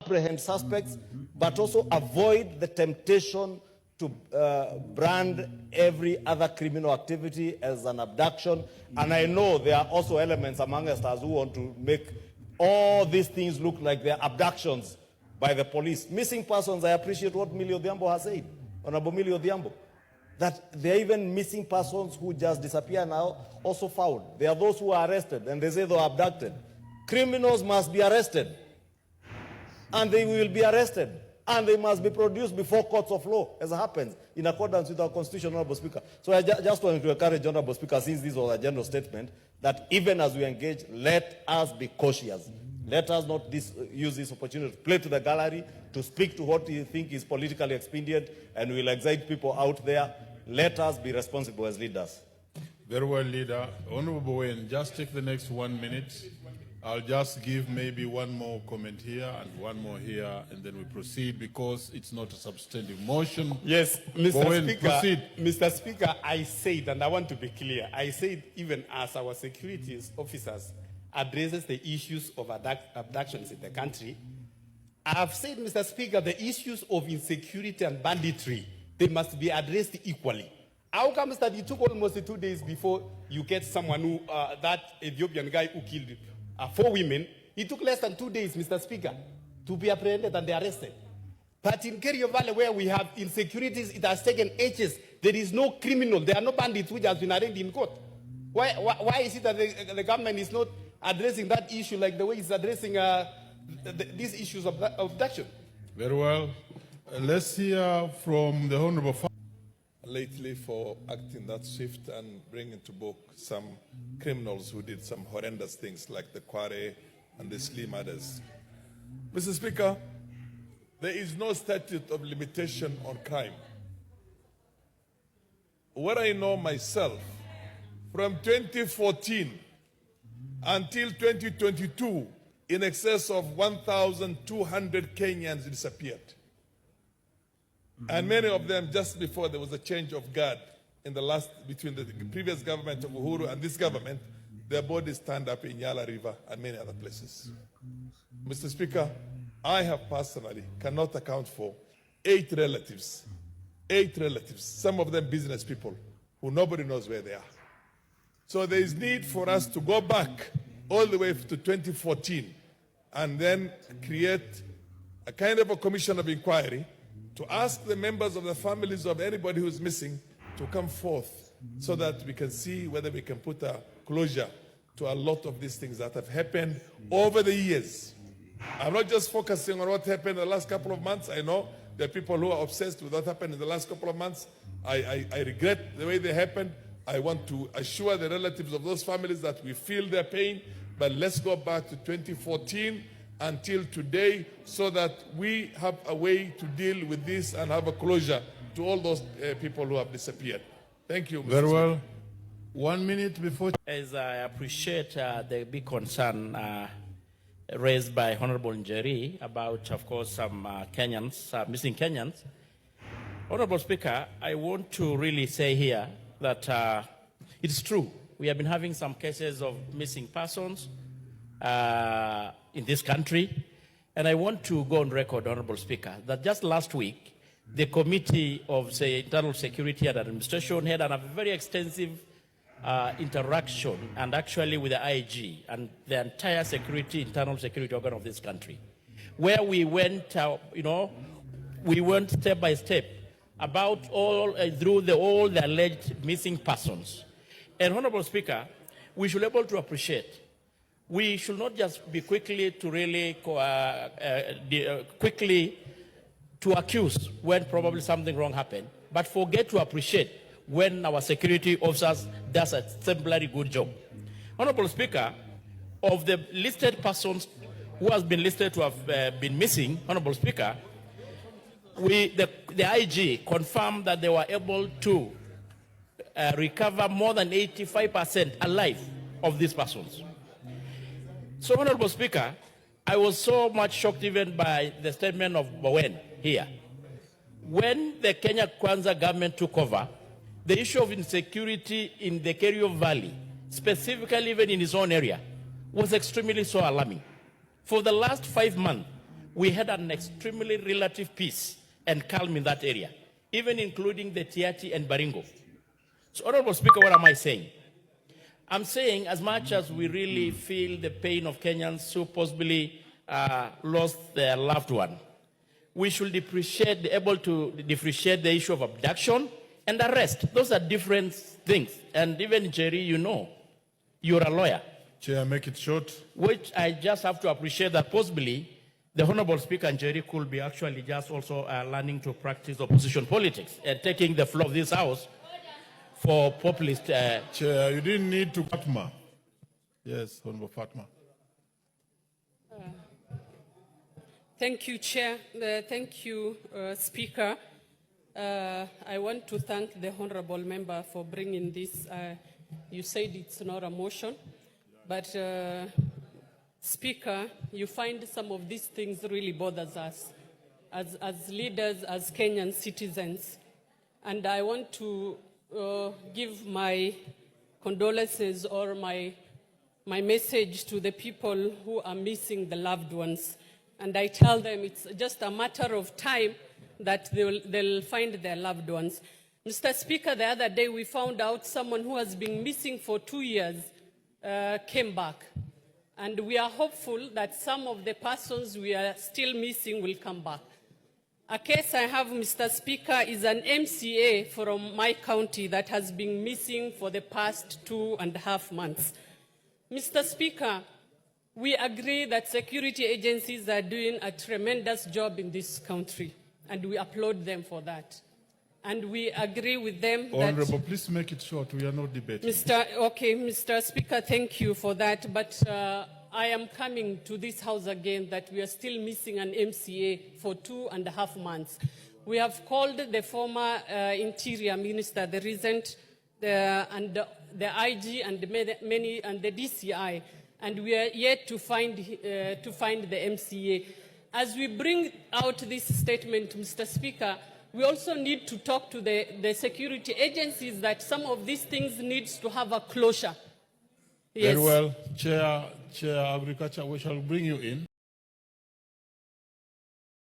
apprehend suspects, but also avoid the temptation to brand every other criminal activity as an abduction. And I know there are also elements among us who want to make all these things look like they're abductions by the police. Missing persons, I appreciate what Millie Odhiambo has said, Honorable Millie Odhiambo, that there are even missing persons who just disappear now, also found. There are those who are arrested, and they say they were abducted. Criminals must be arrested, and they will be arrested, and they must be produced before courts of law, as happens, in accordance with our Constitution, Honorable Speaker. So I just want to encourage Honorable Speaker, since this was a general statement, that even as we engage, let us be cautious. Let us not use this opportunity to play to the gallery, to speak to what you think is politically expedient, and will excite people out there. Let us be responsible as leaders. Very well, Leader. Honorable Wayne, just take the next 1 minute. I'll just give maybe one more comment here and one more here, and then we proceed because it's not a substantive motion. Yes, Mr. Wayne, Speaker. proceed. Mr. Speaker, I said, and I want to be clear, I said even as our security officers addresses the issues of abductions in the country, I have said, Mr. Speaker, the issues of insecurity and banditry, they must be addressed equally. How comes that it took almost 2 days before you get someone who, that Ethiopian guy who killed 4 women, it took less than 2 days, Mr. Speaker, to be apprehended and they arrested. But in Kerio Valley, where we have insecurities, it has taken ages. There is no criminal, there are no bandits which has been arraigned in court. Why is it that the government is not addressing that issue like the way it's addressing these issues of abduction? Very well. Let's hear from the Honorable lately for acting that swift and bringing to book some criminals who did some horrendous things like the Kware and the Slim others. Mr. Speaker, there is no statute of limitation on crime. What I know myself, from 2014 until 2022, in excess of 1,200 Kenyans disappeared. And many of them just before there was a change of guard in the between the previous government of Uhuru and this government, their bodies turned up in Yala River and many other places. Mr. Speaker, I have personally cannot account for 8 relatives, some of them business people who nobody knows where they are. So there is need for us to go back all the way to 2014 and then create a kind of a commission of inquiry to ask the members of the families of anybody who's missing to come forth so that we can see whether we can put a closure to a lot of these things that have happened over the years. I'm not just focusing on what happened in the last couple of months. I know there are people who are obsessed with what happened in the last couple of months. I regret the way they happened. I want to assure the relatives of those families that we feel their pain, but let's go back to 2014 until today so that we have a way to deal with this and have a closure to all those people who have disappeared. Thank you, Mr. Very well. Speaker. 1 minute before. As I appreciate the big concern raised by Honorable Njeri about, of course, some Kenyans, missing Kenyans. Honorable Speaker, I want to really say here that it's true. We have been having some cases of missing persons in this country. And I want to go on record, Honorable Speaker, that just last week, the Committee of Internal Security and Administration had a very extensive interaction, and actually with the IG and the entire internal security organ of this country, where we went, we went step by step about all the alleged missing persons. And Honorable Speaker, we should be able to appreciate. We should not just be quickly to really quickly to accuse when probably something wrong happened, but forget to appreciate when our security officers does a exemplary good job. Honorable Speaker, of the listed persons who has been listed to have been missing, Honorable Speaker, the IG confirmed that they were able to recover more than 85% alive of these persons. So, Honorable Speaker, I was so much shocked even by the statement of Bowen here. When the Kenya Kwanza government took over, the issue of insecurity in the Kerio Valley, specifically even in his own area, was extremely so alarming. For the last 5 months, we had an extremely relative peace and calm in that area, even including the Tiati and Baringo. So, Honorable Speaker, what am I saying? I'm saying as much as we really feel the pain of Kenyans who possibly lost their loved one, we should be able to differentiate the issue of abduction and arrest. Those are different things. And even, Jerry, you know, you're a lawyer. Chair, make it short. Which I just have to appreciate that possibly the Honorable Speaker and Jerry could be actually just also learning to practice opposition politics and taking the floor of this House for populist. Chair, you didn't need to Fatma. Yes, Honorable Fatma. Thank you, Chair. Thank you, Speaker. I want to thank the Honorable Member for bringing this. You said it's not a motion, but Speaker, you find some of these things really bothers us as leaders, as Kenyan citizens. And I want to give my condolences or my message to the people who are missing the loved ones. And I tell them it's just a matter of time that they'll find their loved ones. Mr. Speaker, the other day we found out someone who has been missing for 2 years came back. And we are hopeful that some of the persons we are still missing will come back. A case I have, Mr. Speaker, is an MCA from my county that has been missing for the past 2.5 months. Mr. Speaker, we agree that security agencies are doing a tremendous job in this country, and we applaud them for that. And we agree with them Honorable, please make it short. We are not debating. Mr. Speaker, thank you for that. But I am coming to this House again that we are still missing an MCA for 2.5 months. We have called the former Interior Minister, the recent, and the IG and many and the DCI, and we are yet to find the MCA. As we bring out this statement, Mr. Speaker, we also need to talk to the security agencies that some of these things needs to have a closure. Yes. Very well. Chair Agriculture, we shall bring you in.